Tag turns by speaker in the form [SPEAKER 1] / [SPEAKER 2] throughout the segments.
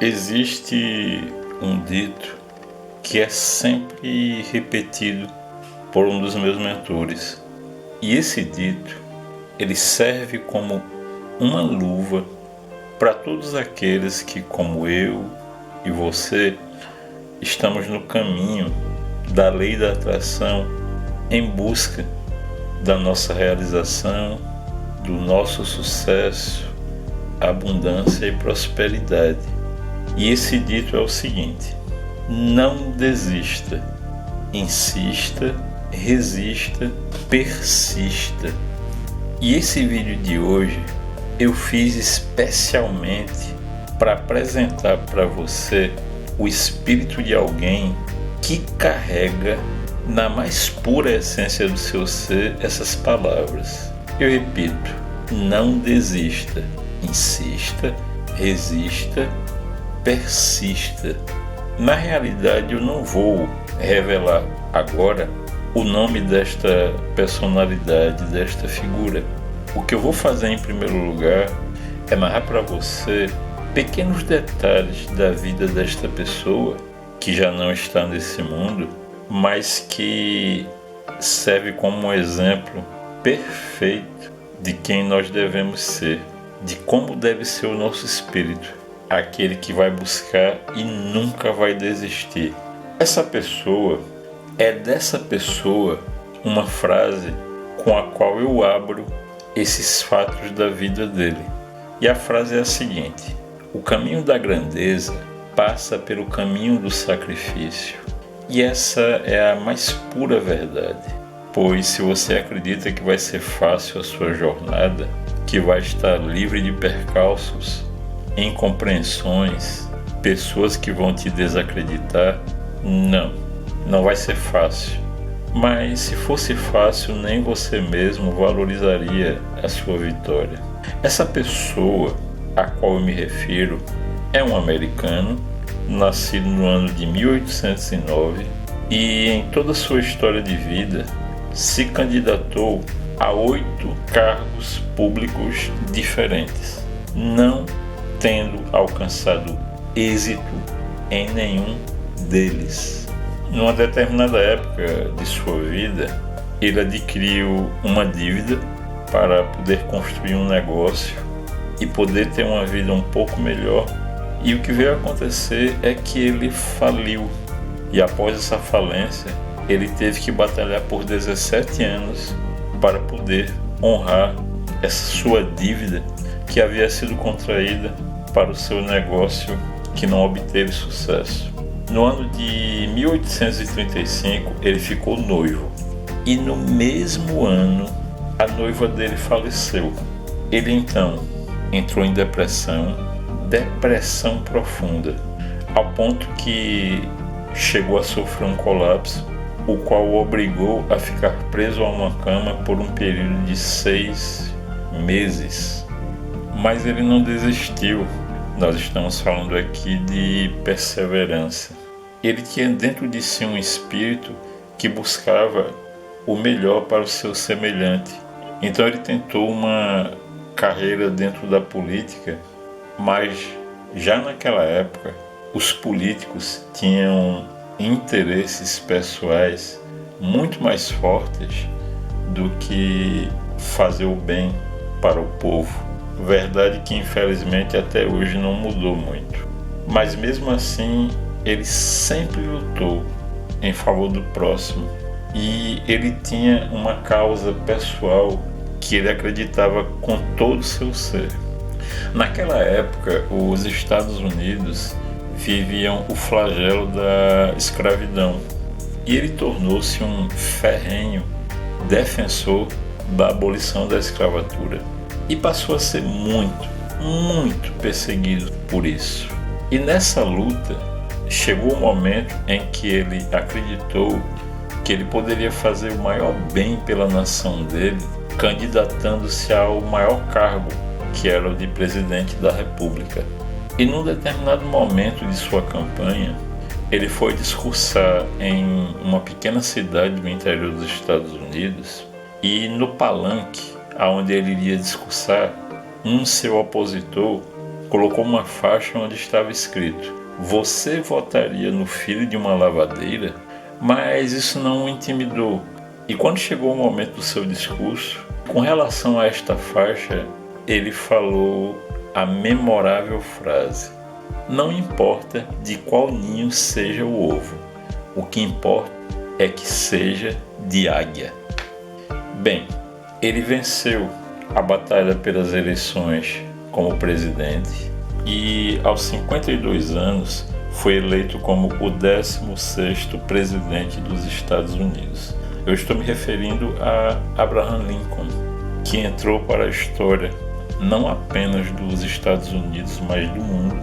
[SPEAKER 1] Existe um dito que é sempre repetido por um dos meus mentores. E esse dito, ele serve como uma luva para todos aqueles que, como eu e você, estamos no caminho da lei da atração em busca da nossa realização, do nosso sucesso, abundância e prosperidade. E esse dito é o seguinte: não desista, insista, resista, persista. E esse vídeo de hoje eu fiz especialmente para apresentar para você o espírito de alguém que carrega na mais pura essência do seu ser essas palavras. Eu repito: não desista, insista, resista, persista. Na realidade, eu não vou revelar agora o nome desta personalidade, desta figura. O que eu vou fazer em primeiro lugar é narrar para você pequenos detalhes da vida desta pessoa que já não está nesse mundo, mas que serve como um exemplo perfeito de quem nós devemos ser, de como deve ser o nosso espírito, aquele que vai buscar e nunca vai desistir. Essa pessoa, é dessa pessoa uma frase com a qual eu abro esses fatos da vida dele. E a frase é a seguinte: o caminho da grandeza passa pelo caminho do sacrifício. E essa é a mais pura verdade, pois se você acredita que vai ser fácil a sua jornada, que vai estar livre de percalços, incompreensões, pessoas que vão te desacreditar, não vai ser fácil. Mas se fosse fácil, nem você mesmo valorizaria a sua vitória. Essa pessoa a qual eu me refiro é um americano, nascido no ano de 1809 e em toda a sua história de vida se candidatou a 8 cargos públicos diferentes, não tendo alcançado êxito em nenhum deles. Numa determinada época de sua vida, ele adquiriu uma dívida para poder construir um negócio e poder ter uma vida um pouco melhor. E o que veio acontecer é que ele faliu. E após essa falência, ele teve que batalhar por 17 anos para poder honrar essa sua dívida que havia sido contraída para o seu negócio que não obteve sucesso. No ano de 1835, ele ficou noivo. E no mesmo ano, a noiva dele faleceu. Ele então entrou em depressão profunda, ao ponto que chegou a sofrer um colapso, o qual o obrigou a ficar preso a uma cama por um período de 6 meses. Mas ele não desistiu. Nós estamos falando aqui de perseverança. Ele tinha dentro de si um espírito que buscava o melhor para o seu semelhante. Então ele tentou uma carreira dentro da política, mas já naquela época os políticos tinham interesses pessoais muito mais fortes do que fazer o bem para o povo. Verdade que infelizmente até hoje não mudou muito. Mas mesmo assim ele sempre lutou em favor do próximo e ele tinha uma causa pessoal que ele acreditava com todo o seu ser. Naquela época, os Estados Unidos viviam o flagelo da escravidão e ele tornou-se um ferrenho defensor da abolição da escravatura e passou a ser muito perseguido por isso. E nessa luta chegou o momento em que ele acreditou que ele poderia fazer o maior bem pela nação dele, candidatando-se ao maior cargo, que era o de presidente da República. E num determinado momento de sua campanha, ele foi discursar em uma pequena cidade do interior dos Estados Unidos, e no palanque aonde ele iria discursar, seu opositor colocou uma faixa onde estava escrito: "Você votaria no filho de uma lavadeira?" Mas isso não o intimidou. E quando chegou o momento do seu discurso, com relação a esta faixa, ele falou a memorável frase: "Não importa de qual ninho seja o ovo, o que importa é que seja de águia." Bem, ele venceu a batalha pelas eleições como presidente e aos 52 anos foi eleito como o 16º presidente dos Estados Unidos. Eu estou me referindo a Abraham Lincoln, que entrou para a história não apenas dos Estados Unidos, mas do mundo,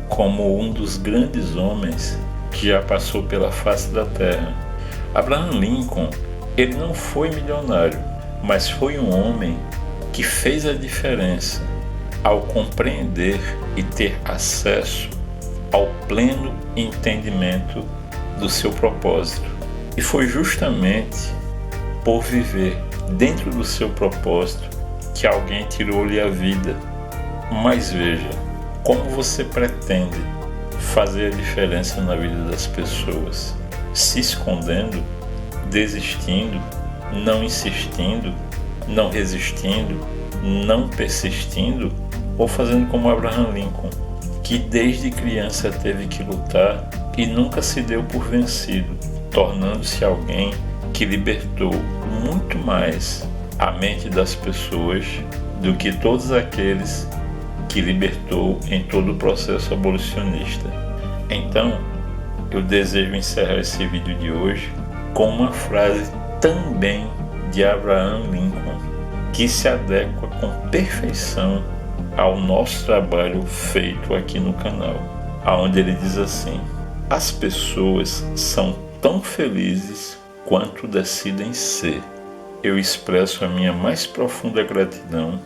[SPEAKER 1] como um dos grandes homens que já passou pela face da terra. Abraham Lincoln, ele não foi milionário, mas foi um homem que fez a diferença ao compreender e ter acesso ao pleno entendimento do seu propósito. E foi justamente por viver dentro do seu propósito que alguém tirou-lhe a vida. Mas veja, como você pretende fazer a diferença na vida das pessoas? Se escondendo, desistindo, não insistindo, não resistindo, não persistindo? Ou fazendo como Abraham Lincoln, que desde criança teve que lutar e nunca se deu por vencido, tornando-se alguém que libertou muito mais a mente das pessoas do que todos aqueles que libertou em todo o processo abolicionista. Então, eu desejo encerrar esse vídeo de hoje com uma frase também de Abraham Lincoln, que se adequa com perfeição ao nosso trabalho feito aqui no canal, onde ele diz assim: "As pessoas são tão felizes quanto decidem ser. Eu expresso a minha mais profunda gratidão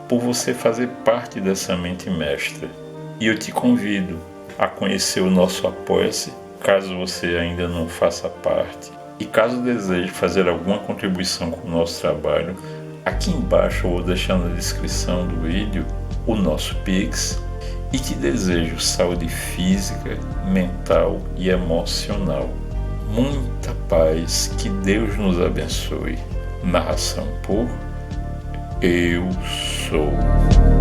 [SPEAKER 1] por você fazer parte dessa mente mestra. E eu te convido a conhecer o nosso Apoia-se, caso você ainda não faça parte. E caso deseje fazer alguma contribuição com o nosso trabalho, aqui embaixo eu vou deixar na descrição do vídeo o nosso Pix, e te desejo saúde física, mental e emocional. Muita paz, que Deus nos abençoe." Narração por Eu Sou.